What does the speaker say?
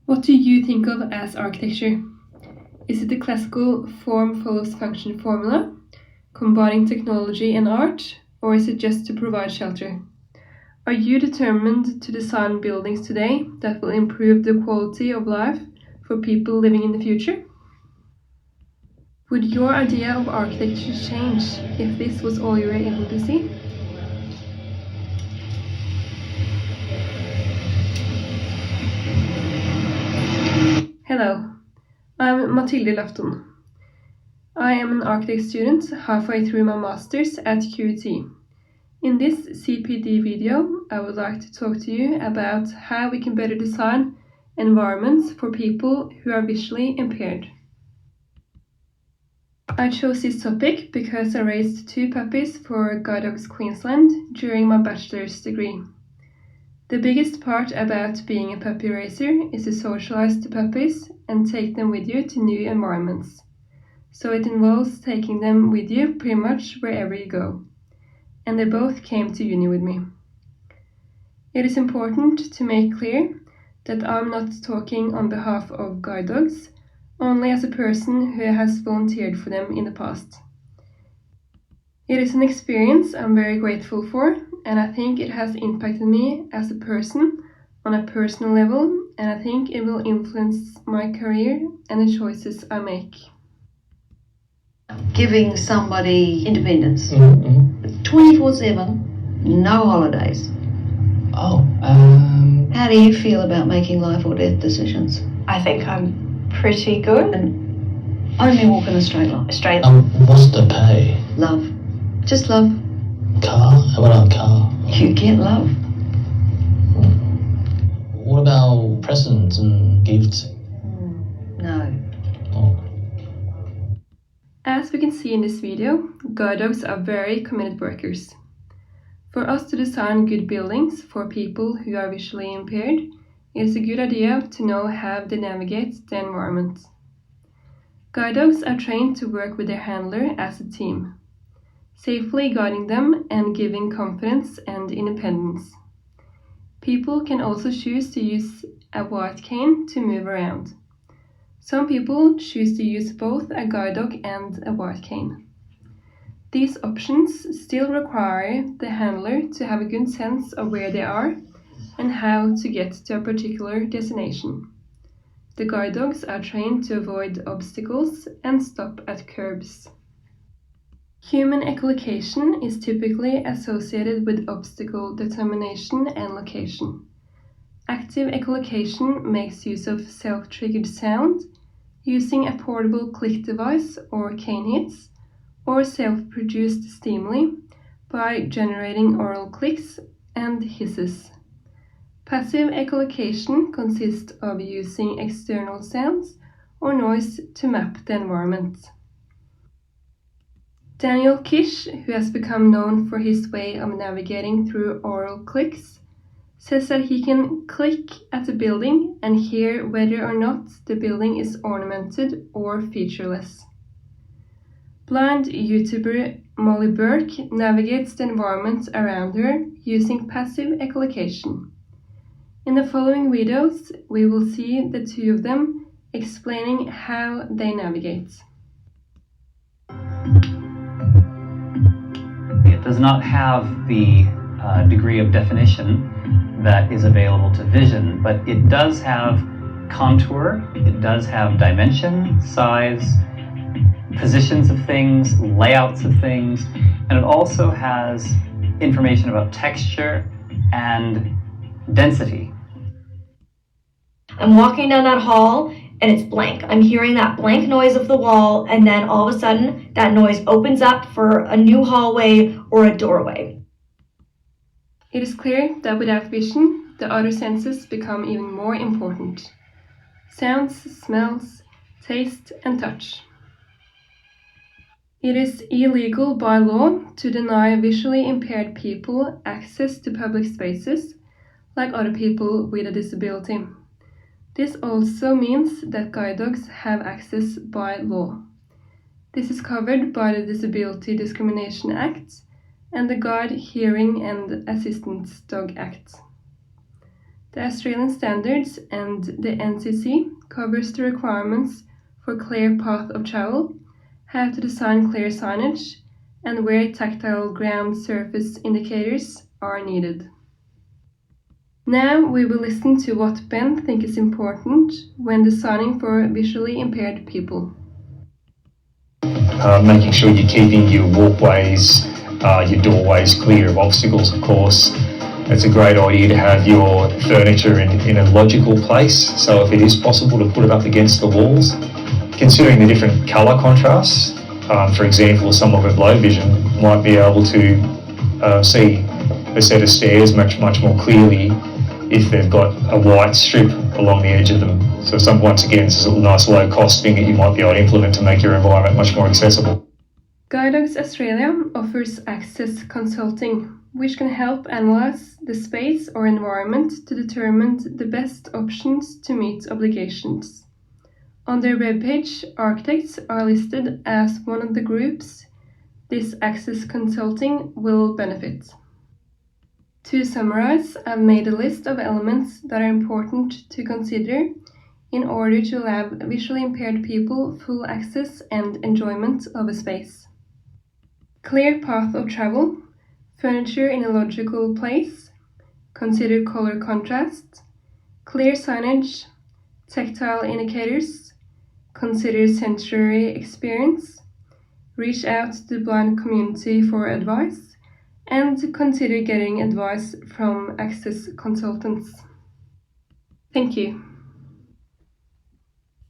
What do you think of as architecture? Is it the classical form follows function formula, combining technology and art, or is it just to provide shelter? Are you determined to design buildings today that will improve the quality of life for people living in the future? Would your idea of architecture change if this was all you were able to see? Hello, I'm Mathilde Lafton. I am an architect student halfway through my master's at QT. In this CPD video, I would like to talk to you about how we can better design environments for people who are visually impaired. I chose this topic because I raised 2 puppies for Guide Dogs Queensland during my bachelor's degree. The biggest part about being a puppy raiser is to socialize the puppies and take them with you to new environments. So it involves taking them with you pretty much wherever you go. And they both came to uni with me. It is important to make clear that I'm not talking on behalf of guide dogs, only as a person who has volunteered for them in the past. It is an experience I'm very grateful for, and I think it has impacted me as a person on a personal level, and I think it will influence my career and the choices I make. Giving somebody independence, 24/7, no holidays. How do you feel about making life or death decisions? I think I'm pretty good. And only walk in a straight line. What's the pay? Love. Just love. Car? How about a car? You get love. What about presents and gifts? No. Oh. As we can see in this video, guide dogs are very committed workers. For us to design good buildings for people who are visually impaired, it is a good idea to know how they navigate the environment. Guide dogs are trained to work with their handler as a team, safely guiding them and giving confidence and independence. People can also choose to use a white cane to move around. Some people choose to use both a guide dog and a white cane. These options still require the handler to have a good sense of where they are and how to get to a particular destination. The guide dogs are trained to avoid obstacles and stop at curbs. Human echolocation is typically associated with obstacle determination and location. Active echolocation makes use of self-triggered sound, using a portable click device or cane hits, or self-produced stimuli by generating oral clicks and hisses. Passive echolocation consists of using external sounds or noise to map the environment. Daniel Kish, who has become known for his way of navigating through oral clicks, says that he can click at a building and hear whether or not the building is ornamented or featureless. Blind YouTuber Molly Burke navigates the environment around her using passive echolocation. In the following videos, we will see the 2 of them explaining how they navigate. It does not have the degree of definition that is available to vision, but it does have contour, it does have dimension, size, positions of things, layouts of things, and it also has information about texture and density. I'm walking down that hall and it's blank. I'm hearing that blank noise of the wall, and then all of a sudden that noise opens up for a new hallway or a doorway. It is clear that without vision, the other senses become even more important. Sounds, smells, taste, and touch. It is illegal by law to deny visually impaired people access to public spaces like other people with a disability. This also means that guide dogs have access by law. This is covered by the Disability Discrimination Act and the Guide, Hearing and Assistance Dog Act. The Australian standards and the NCC covers the requirements for clear path of travel, how to design clear signage, and where tactile ground surface indicators are needed. Now we will listen to what Ben thinks is important when designing for visually impaired people. Making sure you're keeping your walkways, your doorways clear of obstacles, of course. It's a great idea to have your furniture in a logical place, so if it is possible to put it up against the walls. Considering the different colour contrasts, for example, someone with low vision might be able to see a set of stairs much more clearly if they've got a white strip along the edge of them. So once again, this is a nice low-cost thing that you might be able to implement to make your environment much more accessible. Guide Dogs Australia offers access consulting, which can help analyze the space or environment to determine the best options to meet obligations. On their webpage, architects are listed as one of the groups this access consulting will benefit. To summarize, I've made a list of elements that are important to consider in order to allow visually impaired people full access and enjoyment of a space. Clear path of travel, furniture in a logical place, consider color contrast, clear signage, tactile indicators, consider sensory experience, reach out to the blind community for advice, and consider getting advice from access consultants. Thank you.